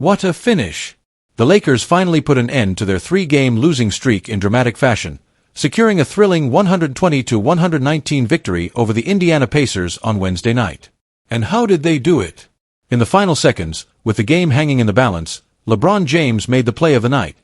What a finish! The Lakers finally put an end to their three-game losing streak in dramatic fashion, securing a thrilling 120-119 victory over the Indiana Pacers on Wednesday night. And how did they do it? In the final seconds, with the game hanging in the balance, LeBron James made the play of the night,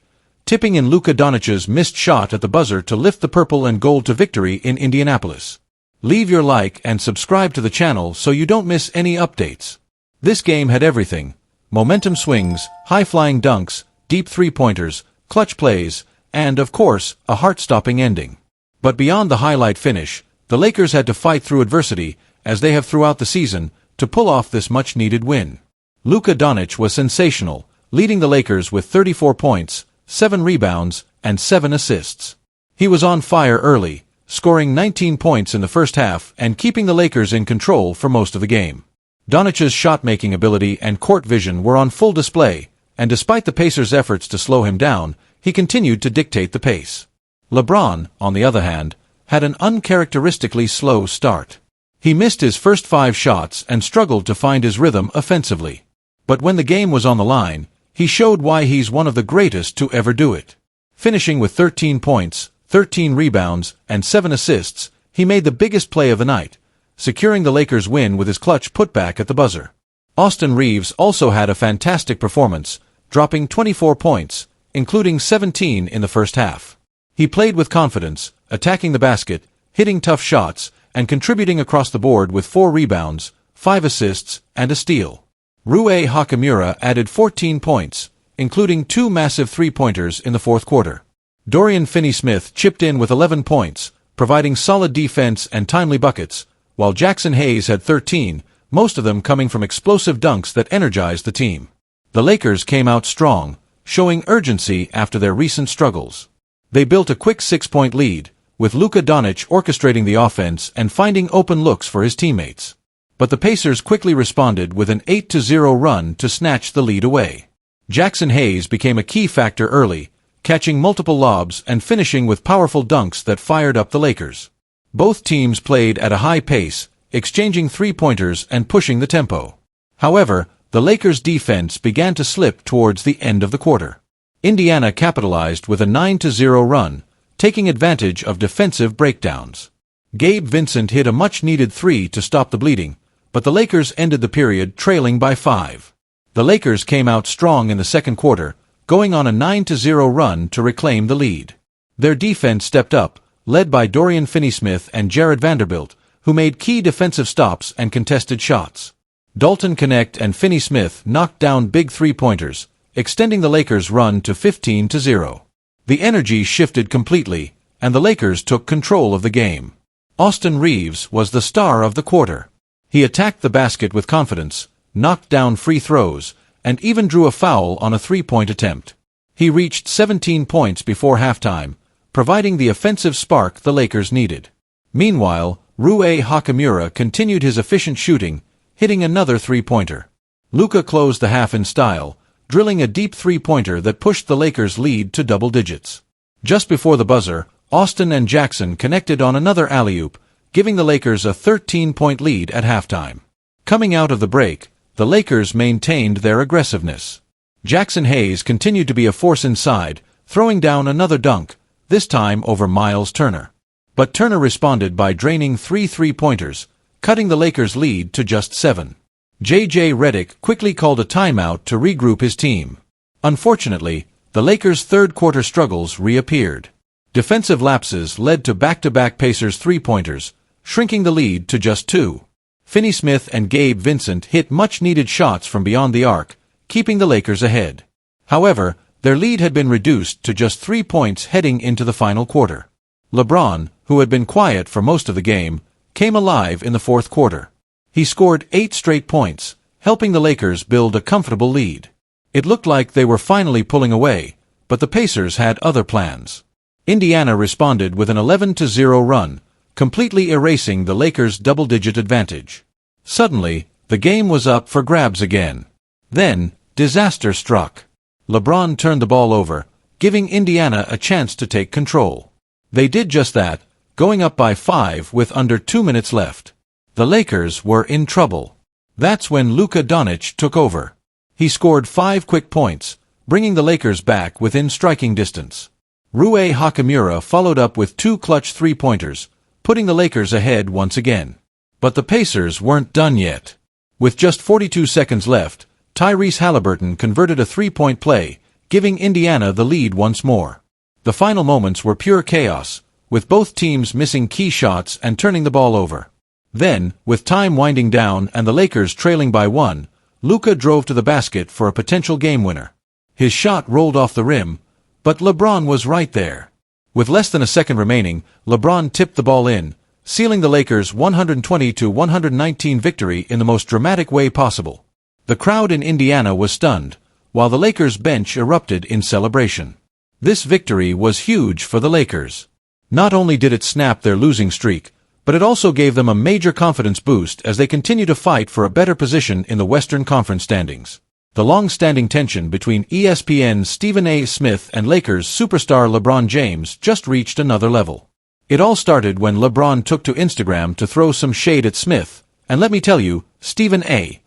tipping in Luka Doncic's missed shot at the buzzer to lift the purple and gold to victory in Indianapolis. Leave your like and subscribe to the channel so you don't miss any updates. This game had everything: momentum swings, high-flying dunks, deep three-pointers, clutch plays, and, of course, a heart-stopping ending. But beyond the highlight finish, the Lakers had to fight through adversity, as they have throughout the season, to pull off this much-needed win. Luka Doncic was sensational, leading the Lakers with 34 points, 7 rebounds, and 7 assists. He was on fire early, scoring 19 points in the first half and keeping the Lakers in control for most of the game. Doncic's shot-making ability and court vision were on full display, and despite the Pacers' efforts to slow him down, he continued to dictate the pace. LeBron, on the other hand, had an uncharacteristically slow start. He missed his first 5 shots and struggled to find his rhythm offensively. But when the game was on the line, he showed why he's one of the greatest to ever do it. Finishing with 13 points, 13 rebounds, and 7 assists, he made the biggest play of the night, securing the Lakers' win with his clutch putback at the buzzer. Austin Reaves also had a fantastic performance, dropping 24 points, including 17 in the first half. He played with confidence, attacking the basket, hitting tough shots, and contributing across the board with 4 rebounds, 5 assists, and a steal. Rui Hachimura added 14 points, including 2 massive three-pointers in the fourth quarter. Dorian Finney-Smith chipped in with 11 points, providing solid defense and timely buckets, while Jackson Hayes had 13, most of them coming from explosive dunks that energized the team. The Lakers came out strong, showing urgency after their recent struggles. They built a quick 6-point lead, with Luka Doncic orchestrating the offense and finding open looks for his teammates. But the Pacers quickly responded with an 8-0 run to snatch the lead away. Jackson Hayes became a key factor early, catching multiple lobs and finishing with powerful dunks that fired up the Lakers. Both teams played at a high pace, exchanging three-pointers and pushing the tempo. However, the Lakers' defense began to slip towards the end of the quarter. Indiana capitalized with a 9-0 run, taking advantage of defensive breakdowns. Gabe Vincent hit a much-needed 3 to stop the bleeding, but the Lakers ended the period trailing by 5. The Lakers came out strong in the second quarter, going on a 9-0 run to reclaim the lead. Their defense stepped up, led by Dorian Finney-Smith and Jared Vanderbilt, who made key defensive stops and contested shots. Dalton Knecht and Finney-Smith knocked down big three-pointers, extending the Lakers' run to 15-0. The energy shifted completely, and the Lakers took control of the game. Austin Reaves was the star of the quarter. He attacked the basket with confidence, knocked down free throws, and even drew a foul on a three-point attempt. He reached 17 points before halftime, providing the offensive spark the Lakers needed. Meanwhile, Rui Hachimura continued his efficient shooting, hitting another three-pointer. Luka closed the half in style, drilling a deep three-pointer that pushed the Lakers' lead to double digits. Just before the buzzer, Austin and Jackson connected on another alley-oop, giving the Lakers a 13-point lead at halftime. Coming out of the break, the Lakers maintained their aggressiveness. Jackson Hayes continued to be a force inside, throwing down another dunk, this time over Miles Turner. But Turner responded by draining 3 three-pointers, cutting the Lakers' lead to just 7. J.J. Redick quickly called a timeout to regroup his team. Unfortunately, the Lakers' third-quarter struggles reappeared. Defensive lapses led to back-to-back Pacers three-pointers, shrinking the lead to just 2. Finney-Smith and Gabe Vincent hit much-needed shots from beyond the arc, keeping the Lakers ahead. However, their lead had been reduced to just 3 points heading into the final quarter. LeBron, who had been quiet for most of the game, came alive in the fourth quarter. He scored 8 straight points, helping the Lakers build a comfortable lead. It looked like they were finally pulling away, but the Pacers had other plans. Indiana responded with an 11-0 run, completely erasing the Lakers' double-digit advantage. Suddenly, the game was up for grabs again. Then, disaster struck. LeBron turned the ball over, giving Indiana a chance to take control. They did just that, going up by 5 with under 2 minutes left. The Lakers were in trouble. That's when Luka Doncic took over. He scored 5 quick points, bringing the Lakers back within striking distance. Rui Hachimura followed up with 2 clutch three-pointers, putting the Lakers ahead once again. But the Pacers weren't done yet. With just 42 seconds left, Tyrese Haliburton converted a three-point play, giving Indiana the lead once more. The final moments were pure chaos, with both teams missing key shots and turning the ball over. Then, with time winding down and the Lakers trailing by 1, Luka drove to the basket for a potential game winner. His shot rolled off the rim, but LeBron was right there. With less than a second remaining, LeBron tipped the ball in, sealing the Lakers' 120-119 victory in the most dramatic way possible. The crowd in Indiana was stunned, while the Lakers' bench erupted in celebration. This victory was huge for the Lakers. Not only did it snap their losing streak, but it also gave them a major confidence boost as they continue to fight for a better position in the Western Conference standings. The long-standing tension between ESPN's Stephen A. Smith and Lakers superstar LeBron James just reached another level. It all started when LeBron took to Instagram to throw some shade at Smith, and let me tell you, Stephen A.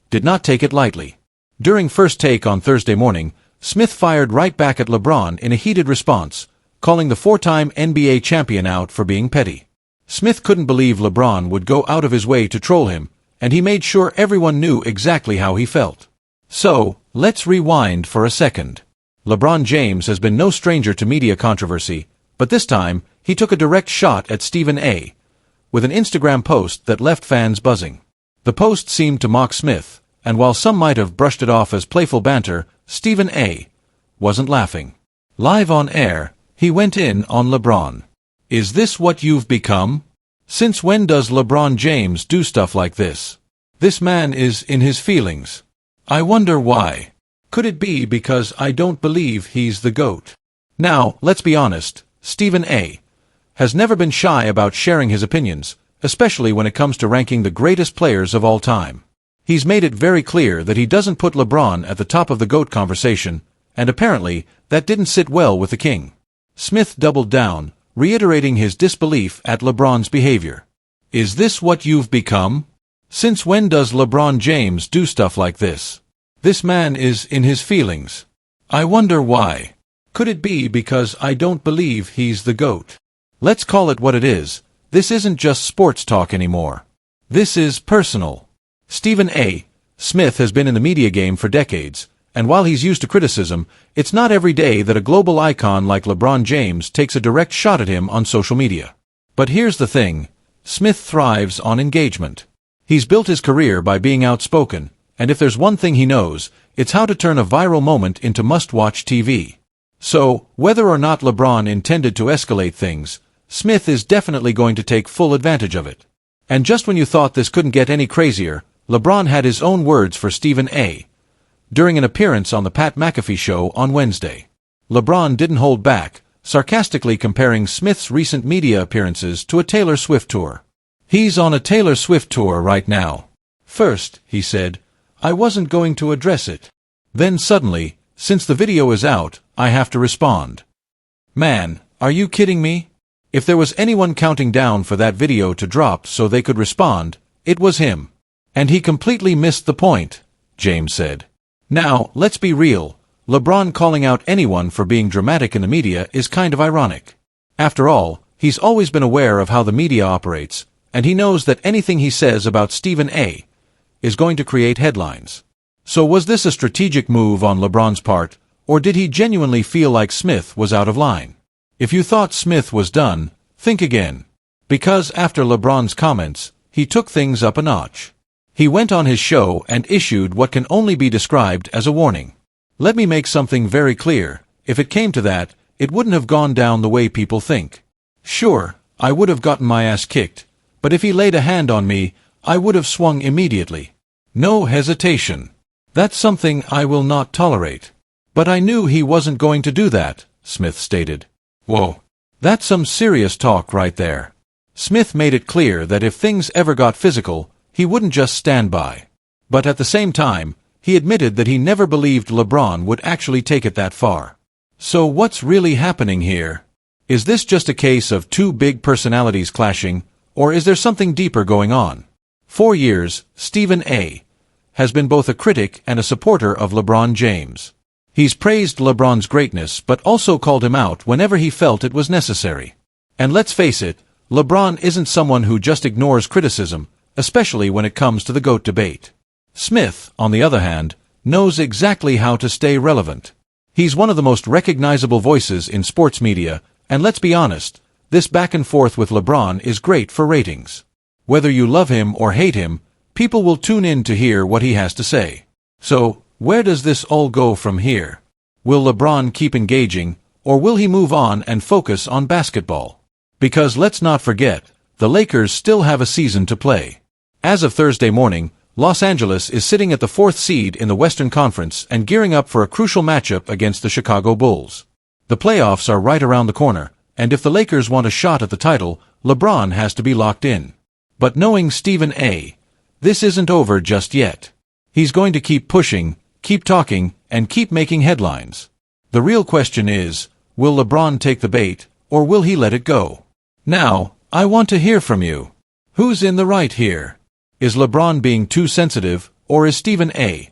did not take it lightly. During First Take on Thursday morning, Smith fired right back at LeBron in a heated response, calling the 4-time NBA champion out for being petty. Smith couldn't believe LeBron would go out of his way to troll him, and he made sure everyone knew exactly how he felt. So, let's rewind for a second. LeBron James has been no stranger to media controversy, but this time, he took a direct shot at Stephen A. with an Instagram post that left fans buzzing. The post seemed to mock Smith, and while some might have brushed it off as playful banter, Stephen A. wasn't laughing. Live on air, he went in on LeBron. Is this what you've become? Since when does LeBron James do stuff like this? This man is in his feelings. I wonder why. Could it be because I don't believe he's the GOAT? Now, let's be honest, Stephen A. has never been shy about sharing his opinions, especially when it comes to ranking the greatest players of all time. He's made it very clear that he doesn't put LeBron at the top of the GOAT conversation, and apparently, that didn't sit well with the king. Smith doubled down, reiterating his disbelief at LeBron's behavior. Is this what you've become? Since when does LeBron James do stuff like this? This man is in his feelings. I wonder why. Could it be because I don't believe he's the GOAT? Let's call it what it is. This isn't just sports talk anymore. This is personal. Stephen A. Smith has been in the media game for decades, and while he's used to criticism, it's not every day that a global icon like LeBron James takes a direct shot at him on social media. But here's the thing. Smith thrives on engagement. He's built his career by being outspoken, and if there's one thing he knows, it's how to turn a viral moment into must-watch TV. So, whether or not LeBron intended to escalate things, Smith is definitely going to take full advantage of it. And just when you thought this couldn't get any crazier, LeBron had his own words for Stephen A. during an appearance on the Pat McAfee Show on Wednesday. LeBron didn't hold back, sarcastically comparing Smith's recent media appearances to a Taylor Swift tour. He's on a Taylor Swift tour right now. First, he said, I wasn't going to address it. Then suddenly, since the video is out, I have to respond. Man, are you kidding me? If there was anyone counting down for that video to drop so they could respond, it was him. And he completely missed the point, James said. Now, let's be real. LeBron calling out anyone for being dramatic in the media is kind of ironic. After all, he's always been aware of how the media operates, and he knows that anything he says about Stephen A. is going to create headlines. So was this a strategic move on LeBron's part, or did he genuinely feel like Smith was out of line? If you thought Smith was done, think again. Because after LeBron's comments, he took things up a notch. He went on his show and issued what can only be described as a warning. Let me make something very clear. If it came to that, it wouldn't have gone down the way people think. Sure, I would have gotten my ass kicked, but if he laid a hand on me, I would have swung immediately. No hesitation. That's something I will not tolerate. But I knew he wasn't going to do that, Smith stated. Whoa. That's some serious talk right there. Smith made it clear that if things ever got physical, he wouldn't just stand by. But at the same time, he admitted that he never believed LeBron would actually take it that far. So what's really happening here? Is this just a case of two big personalities clashing, or is there something deeper going on? For years, Stephen A. has been both a critic and a supporter of LeBron James. He's praised LeBron's greatness but also called him out whenever he felt it was necessary. And let's face it, LeBron isn't someone who just ignores criticism, especially when it comes to the GOAT debate. Smith, on the other hand, knows exactly how to stay relevant. He's one of the most recognizable voices in sports media, and let's be honest, this back and forth with LeBron is great for ratings. Whether you love him or hate him, people will tune in to hear what he has to say. So, where does this all go from here? Will LeBron keep engaging, or will he move on and focus on basketball? Because let's not forget, the Lakers still have a season to play. As of Thursday morning, Los Angeles is sitting at the 4th seed in the Western Conference and gearing up for a crucial matchup against the Chicago Bulls. The playoffs are right around the corner, and if the Lakers want a shot at the title, LeBron has to be locked in. But knowing Stephen A., this isn't over just yet. He's going to keep pushing, keep talking, and keep making headlines. The real question is, will LeBron take the bait, or will he let it go? Now, I want to hear from you. Who's in the right here? Is LeBron being too sensitive, or is Stephen A.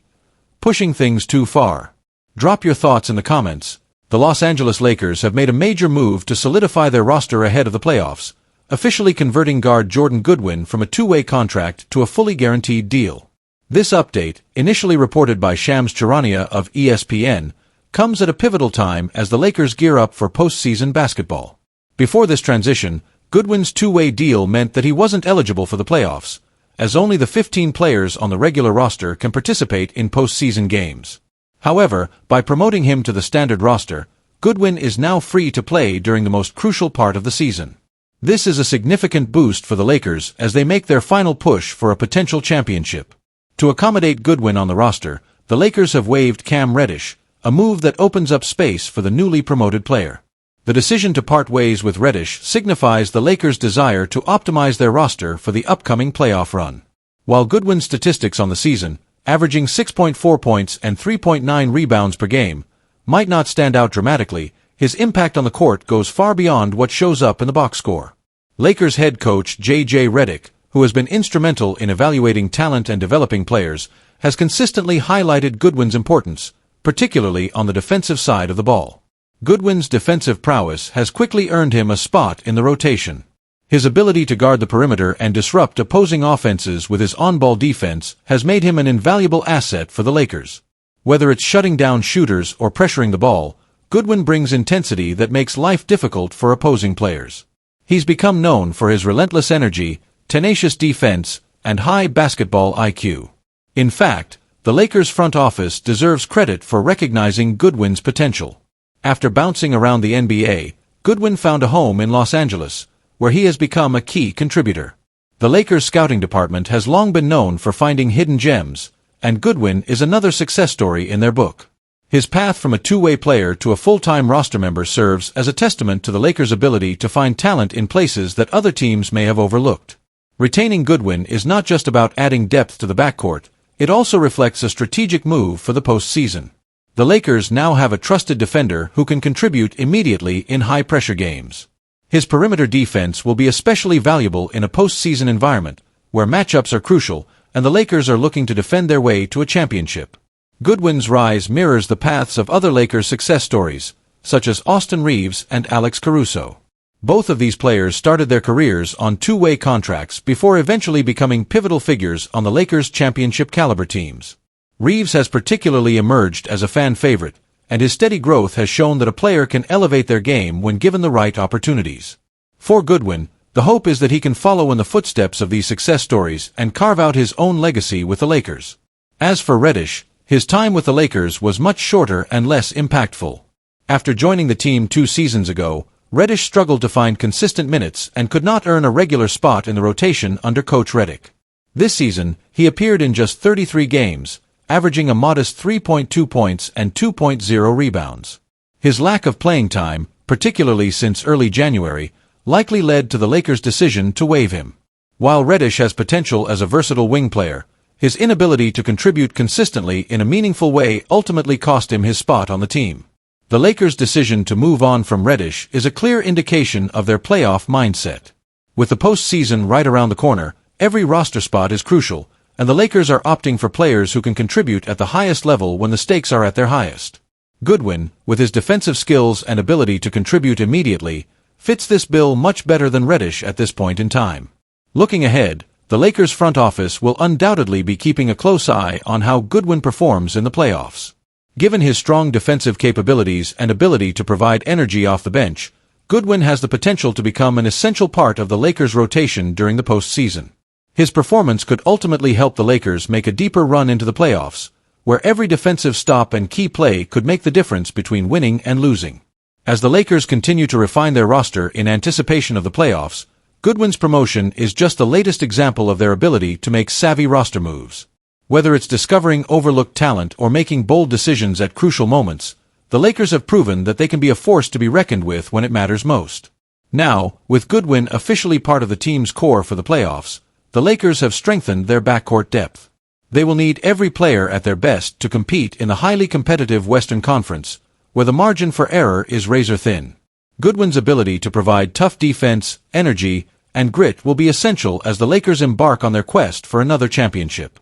pushing things too far? Drop your thoughts in the comments. The Los Angeles Lakers have made a major move to solidify their roster ahead of the playoffs, officially converting guard Jordan Goodwin from a two-way contract to a fully guaranteed deal. This update, initially reported by Shams Charania of ESPN, comes at a pivotal time as the Lakers gear up for postseason basketball. Before this transition, Goodwin's two-way deal meant that he wasn't eligible for the playoffs, as only the 15 players on the regular roster can participate in postseason games. However, by promoting him to the standard roster, Goodwin is now free to play during the most crucial part of the season. This is a significant boost for the Lakers as they make their final push for a potential championship. To accommodate Goodwin on the roster, the Lakers have waived Cam Reddish, a move that opens up space for the newly promoted player. The decision to part ways with Reddish signifies the Lakers' desire to optimize their roster for the upcoming playoff run. While Goodwin's statistics on the season, averaging 6.4 points and 3.9 rebounds per game, might not stand out dramatically, his impact on the court goes far beyond what shows up in the box score. Lakers head coach J.J. Redick, who has been instrumental in evaluating talent and developing players, has consistently highlighted Goodwin's importance, particularly on the defensive side of the ball. Goodwin's defensive prowess has quickly earned him a spot in the rotation. His ability to guard the perimeter and disrupt opposing offenses with his on-ball defense has made him an invaluable asset for the Lakers. Whether it's shutting down shooters or pressuring the ball, Goodwin brings intensity that makes life difficult for opposing players. He's become known for his relentless energy, tenacious defense, and high basketball IQ. In fact, the Lakers front office deserves credit for recognizing Goodwin's potential. After bouncing around the NBA, Goodwin found a home in Los Angeles, where he has become a key contributor. The Lakers scouting department has long been known for finding hidden gems, and Goodwin is another success story in their book. His path from a two-way player to a full-time roster member serves as a testament to the Lakers' ability to find talent in places that other teams may have overlooked. Retaining Goodwin is not just about adding depth to the backcourt, it also reflects a strategic move for the postseason. The Lakers now have a trusted defender who can contribute immediately in high-pressure games. His perimeter defense will be especially valuable in a postseason environment, where matchups are crucial and the Lakers are looking to defend their way to a championship. Goodwin's rise mirrors the paths of other Lakers success stories, such as Austin Reeves and Alex Caruso. Both of these players started their careers on two-way contracts before eventually becoming pivotal figures on the Lakers' championship-caliber teams. Reeves has particularly emerged as a fan favorite, and his steady growth has shown that a player can elevate their game when given the right opportunities. For Goodwin, the hope is that he can follow in the footsteps of these success stories and carve out his own legacy with the Lakers. As for Reddish, his time with the Lakers was much shorter and less impactful. After joining the team 2 seasons ago, Reddish struggled to find consistent minutes and could not earn a regular spot in the rotation under Coach Redick. This season, he appeared in just 33 games, averaging a modest 3.2 points and 2.0 rebounds. His lack of playing time, particularly since early January, likely led to the Lakers' decision to waive him. While Reddish has potential as a versatile wing player, his inability to contribute consistently in a meaningful way ultimately cost him his spot on the team. The Lakers' decision to move on from Reddish is a clear indication of their playoff mindset. With the postseason right around the corner, every roster spot is crucial, and the Lakers are opting for players who can contribute at the highest level when the stakes are at their highest. Goodwin, with his defensive skills and ability to contribute immediately, fits this bill much better than Reddish at this point in time. Looking ahead, the Lakers front office will undoubtedly be keeping a close eye on how Goodwin performs in the playoffs. Given his strong defensive capabilities and ability to provide energy off the bench, Goodwin has the potential to become an essential part of the Lakers' rotation during the postseason. His performance could ultimately help the Lakers make a deeper run into the playoffs, where every defensive stop and key play could make the difference between winning and losing. As the Lakers continue to refine their roster in anticipation of the playoffs, Goodwin's promotion is just the latest example of their ability to make savvy roster moves. Whether it's discovering overlooked talent or making bold decisions at crucial moments, the Lakers have proven that they can be a force to be reckoned with when it matters most. Now, with Goodwin officially part of the team's core for the playoffs, the Lakers have strengthened their backcourt depth. They will need every player at their best to compete in the highly competitive Western Conference, where the margin for error is razor-thin. Goodwin's ability to provide tough defense, energy, and grit will be essential as the Lakers embark on their quest for another championship.